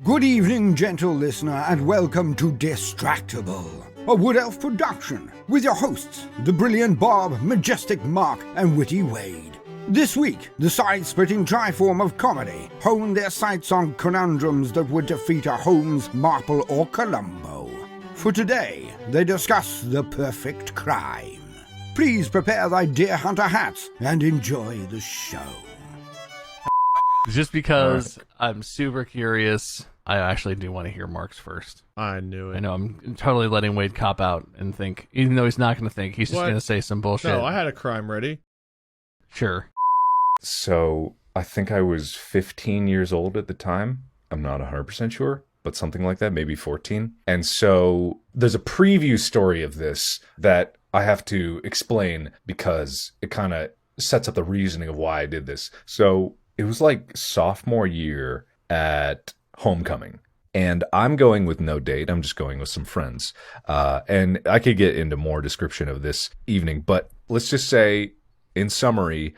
Good evening, gentle listener, and welcome to Distractible, a Wood Elf production, with your hosts, the brilliant Bob, majestic Mark, and witty Wade. This week, the side-splitting triform of comedy honed their sights on conundrums that would defeat a Holmes, Marple, or Columbo. For today, they discuss the perfect crime. Please prepare thy deer hunter hats and enjoy the show. Just because I'm super curious, I actually do want to hear Mark's first. I knew it. I know I'm totally letting Wade cop out and think, even though he's not going to think, he's just going to say some bullshit. No, I had a crime ready. Sure. So I think I was 15 years old at the time. I'm not 100% sure, but something like that, maybe 14. And so there's a preview story of this that I have to explain because it kind of sets up the reasoning of why I did this. So it was like sophomore year at homecoming, and I'm going with no date. I'm just going with some friends. And I could get into more description of this evening, but let's just say, in summary,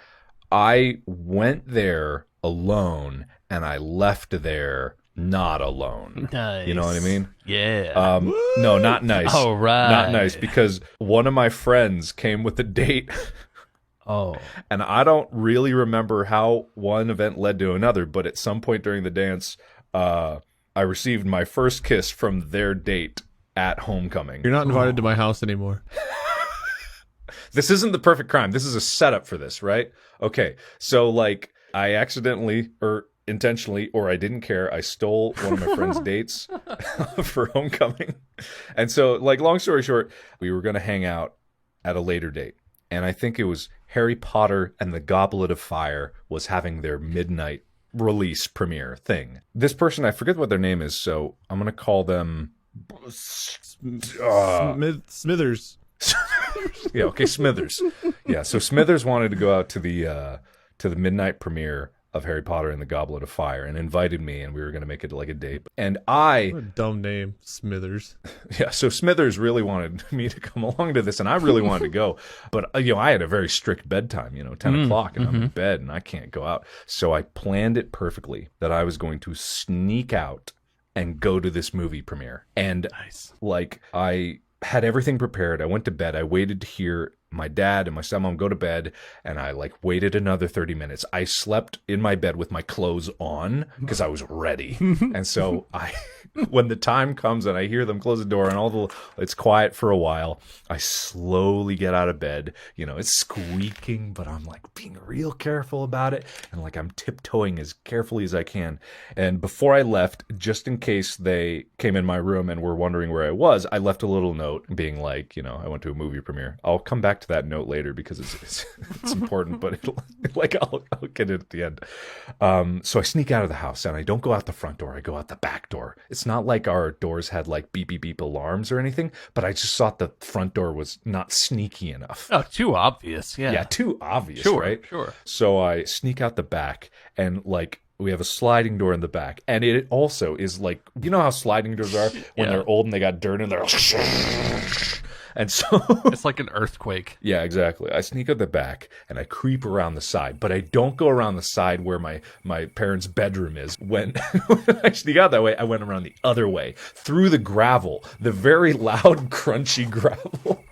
I went there alone and I left there not alone. Nice. You know what I mean? Yeah. No, not nice. Oh, right. Not nice, because one of my friends came with a date. Oh. And I don't really remember how one event led to another, but at some point during the dance, I received my first kiss from their date at homecoming. You're not invited to my house anymore. This isn't the perfect crime. This is a setup for this, right? Okay. So, like, I accidentally or intentionally, or I didn't care, I stole one of my friend's dates for homecoming. And so, like, long story short, we were going to hang out at a later date. And I think it was Harry Potter and the Goblet of Fire was having their midnight release premiere thing. This person, I forget what their name is, so I'm going to call them Smithers. Yeah, okay, Smithers. Yeah, so Smithers wanted to go out to the midnight premiere of Harry Potter and the Goblet of Fire and invited me, and we were going to make it like a date. And What a dumb name, Smithers. Yeah, so Smithers really wanted me to come along to this, and I really wanted to go. But, I had a very strict bedtime, 10 o'clock, and I'm in bed, and I can't go out. So I planned it perfectly that I was going to sneak out and go to this movie premiere. And, I had everything prepared. I went to bed. I waited to hear my dad and my stepmom go to bed, and I waited another 30 minutes. I slept in my bed with my clothes on because I was ready. And so when the time comes and I hear them close the door and it's quiet for a while, I slowly get out of bed. It's squeaking, but I'm being real careful about it, and I'm tiptoeing as carefully as I can. And before I left, just in case they came in my room and were wondering where I was, I left a little note being I went to a movie premiere. I'll come back to that note later because it's important, but I'll get it at the end. So I sneak out of the house, and I don't go out the front door. I go out the back door. It's not like our doors had beep beep beep alarms or anything, but I just thought the front door was not sneaky enough. Oh, too obvious. Yeah. Yeah, too obvious, Sure, right? sure. So I sneak out the back, and we have a sliding door in the back, and it also is how sliding doors are when they're old and they got dirt in there. And so it's like an earthquake. Yeah, exactly. I sneak out the back and I creep around the side, but I don't go around the side where my parents' bedroom is. When I sneak out that way, I went around the other way through the gravel, the very loud, crunchy gravel.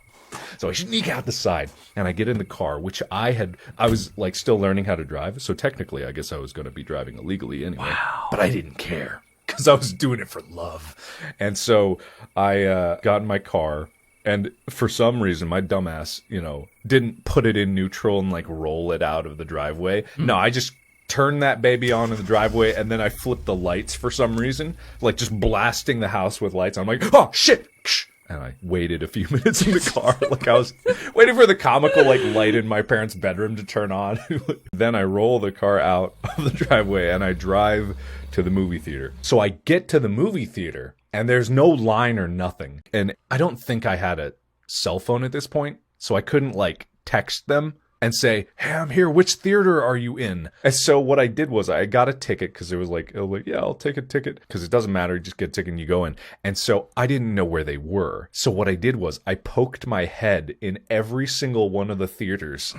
So I sneak out the side and I get in the car, which I was still learning how to drive. So technically, I guess I was going to be driving illegally anyway. Wow. But I didn't care because I was doing it for love. And so I got in my car. And for some reason, my dumbass, didn't put it in neutral and roll it out of the driveway. No, I just turned that baby on in the driveway, and then I flipped the lights for some reason, just blasting the house with lights. I'm like, oh shit! And I waited a few minutes in the car, I was waiting for the comical light in my parents' bedroom to turn on. Then I roll the car out of the driveway and I drive to the movie theater. So I get to the movie theater. And there's no line or nothing. And I don't think I had a cell phone at this point, so I couldn't text them and say, hey, I'm here. Which theater are you in? And so what I did was I got a ticket because it was yeah, I'll take a ticket because it doesn't matter. You just get a ticket and you go in. And so I didn't know where they were. So what I did was I poked my head in every single one of the theaters,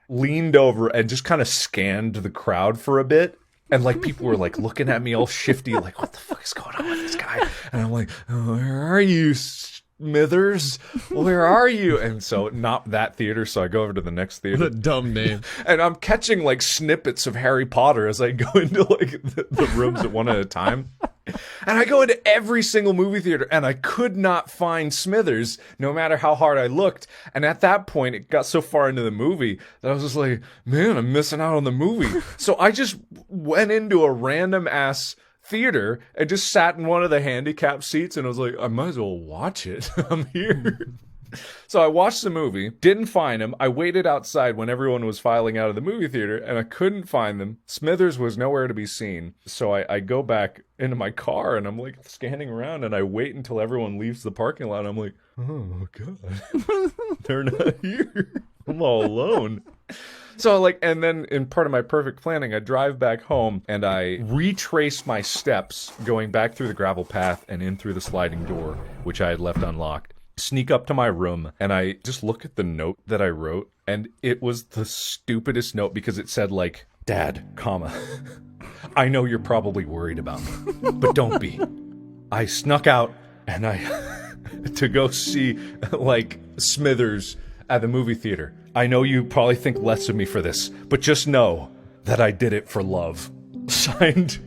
leaned over and just kind of scanned the crowd for a bit. And like people were like looking at me all shifty, like, what the fuck is going on with this guy? And I'm like, oh, where are you, Smithers? Where are you? And so not that theater, so I go over to the next theater. What a dumb name. And I'm catching like snippets of Harry Potter as I go into like the rooms at one at a time. And I go into every single movie theater and I could not find Smithers no matter how hard I looked. And at that point, it got so far into the movie that I was just like, man, I'm missing out on the movie. So I just went into a random ass theater and just sat in one of the handicap seats and I was like, I might as well watch it. I'm here. So I watched the movie, didn't find him. I waited outside when everyone was filing out of the movie theater and I couldn't find them. Smithers was nowhere to be seen. So I go back into my car and I'm like scanning around and I wait until everyone leaves the parking lot. I'm like, oh God, they're not here. I'm all alone. So like, and then in part of my perfect planning, I drive back home and I retrace my steps going back through the gravel path and in through the sliding door, which I had left unlocked. Sneak up to my room and I just look at the note that I wrote and it was the stupidest note because it said like, Dad, comma, I know you're probably worried about me, but don't be. I snuck out and to go see like Smithers at the movie theater. I know you probably think less of me for this, but just know that I did it for love. Signed,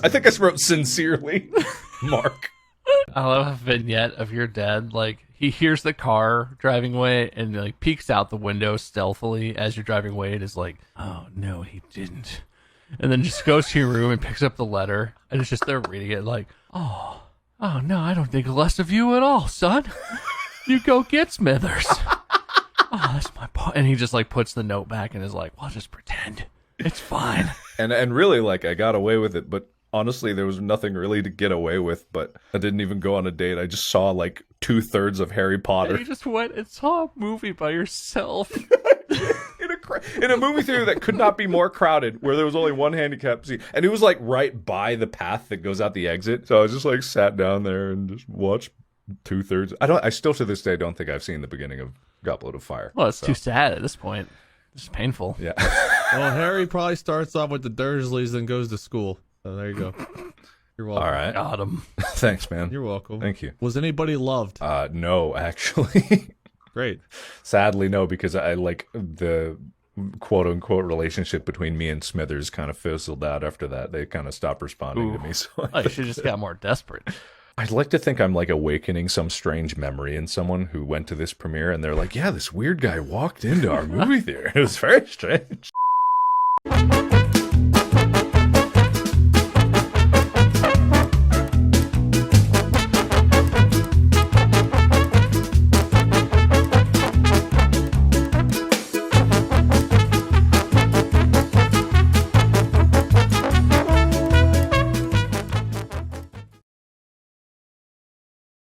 I think I wrote sincerely, Mark. I love a vignette of your dad. Like, he hears the car driving away and like peeks out the window stealthily as you're driving away and is like, oh no, he didn't. And then just goes to your room and picks up the letter and it's just there reading it like, oh no, I don't think less of you at all, son. You go get Smithers. Oh, that's my part. And he just like puts the note back and is like, well, just pretend. It's fine. And really, like, I got away with it, but honestly, there was nothing really to get away with, but I didn't even go on a date. I just saw like 2/3 of Harry Potter. And you just went and saw a movie by yourself. In a movie theater that could not be more crowded, where there was only one handicap seat. And it was like right by the path that goes out the exit. So I was just like sat down there and just watched 2/3. I still to this day don't think I've seen the beginning of Goblet of Fire. Well, it's too sad at this point. It's just painful. Yeah. Well, Harry probably starts off with the Dursleys, then goes to school. So there you go. You're welcome. All right. Got him. Thanks, man. You're welcome. Thank you. Was anybody loved? No, actually. Great. Sadly, no, because I like the quote-unquote relationship between me and Smithers kind of fizzled out after that. They kind of stopped responding to me. So Oh, you should just got more desperate. I'd like to think I'm like awakening some strange memory in someone who went to this premiere and they're like, yeah, this weird guy walked into our movie theater. It was very strange.